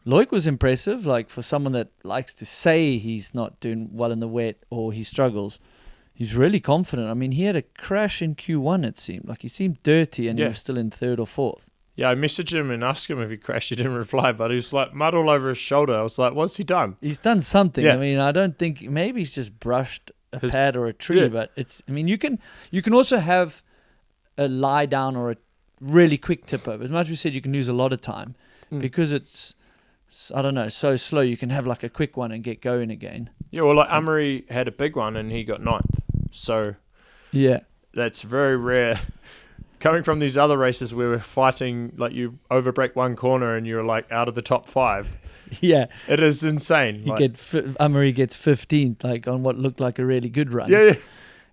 Loic was impressive, like for someone that likes to say he's not doing well in the wet or he struggles. He's really confident. I mean, he had a crash in Q1, it seemed. Like, he seemed dirty and he was still in third or fourth. Yeah, I messaged him and asked him if he crashed. He didn't reply, but he was like mud all over his shoulder. I was like, what's he done? He's done something. Yeah. I mean, I don't think... Maybe he's just brushed a pad or a tree, but it's... I mean, you can also have a lie down or a really quick tip over. As much as we said, you can lose a lot of time because it's... I don't know, so slow, you can have like a quick one and get going again. Yeah, well, like Amory had a big one and he got 9th. So yeah, that's very rare. Coming from these other races where we're fighting, like you overbreak one corner and you're like out of the top 5. Yeah. It is insane. You Amory gets 15th, like on what looked like a really good run. Yeah.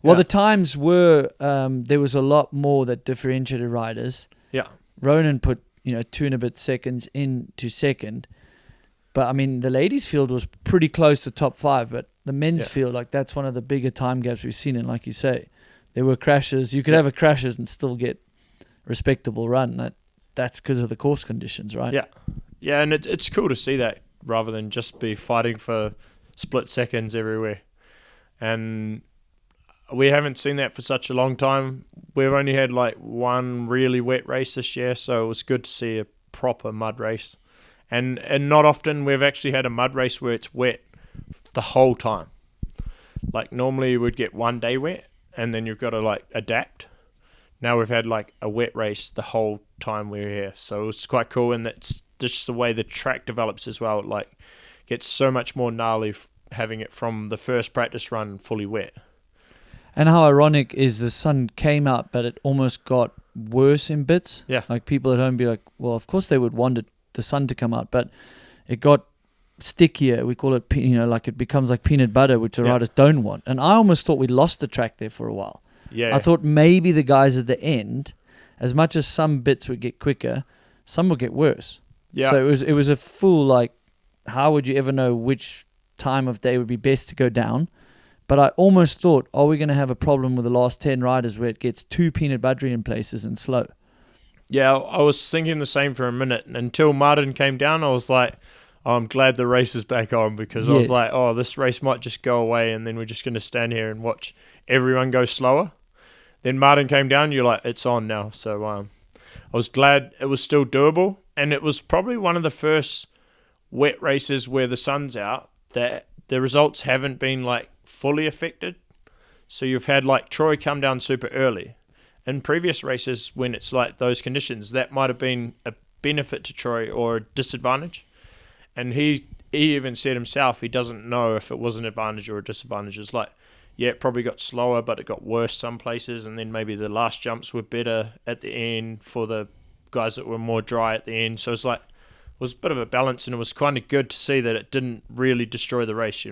Well, the times were, there was a lot more that differentiated riders. Yeah. Ronan put, 2 and a bit seconds into second. But, I mean, the ladies' field was pretty close to top 5, but the men's field, like, that's one of the bigger time gaps we've seen. And like you say, there were crashes. You could have a crashes and still get respectable run. That's because of the course conditions, right? Yeah. Yeah, and it's cool to see that rather than just be fighting for split seconds everywhere. And we haven't seen that for such a long time. We've only had, like, one really wet race this year, so it was good to see a proper mud race. And not often we've actually had a mud race where it's wet the whole time. Like normally we'd get one day wet and then you've got to like adapt. Now we've had like a wet race the whole time we're here. So it's quite cool, and that's just the way the track develops as well. It like gets so much more gnarly having it from the first practice run fully wet. And how ironic is the sun came out but it almost got worse in bits. Yeah. Like people at home be like, well, of course they would want the sun to come out, but it got stickier. We call it, like it becomes like peanut butter, which the riders don't want. And I almost thought we lost the track there for a while. Yeah. I thought maybe the guys at the end, as much as some bits would get quicker, some would get worse. Yeah. So it was a full, like, how would you ever know which time of day would be best to go down? But I almost thought, are we going to have a problem with the last 10 riders where it gets too peanut buttery in places and slow? Yeah, I was thinking the same for a minute. Until Martin came down, I was like, oh, I'm glad the race is back on, because I was like, oh, this race might just go away and then we're just going to stand here and watch everyone go slower. Then Martin came down, you're like, it's on now. So I was glad it was still doable. And it was probably one of the first wet races where the sun's out that the results haven't been like fully affected. So you've had like Troy come down super early. In previous races, when it's like those conditions, that might have been a benefit to Troy or a disadvantage. And he even said himself he doesn't know if it was an advantage or a disadvantage. It's like, yeah, it probably got slower, but it got worse some places, and then maybe the last jumps were better at the end for the guys that were more dry at the end. So it's like, it was a bit of a balance, and it was kind of good to see that it didn't really destroy the race,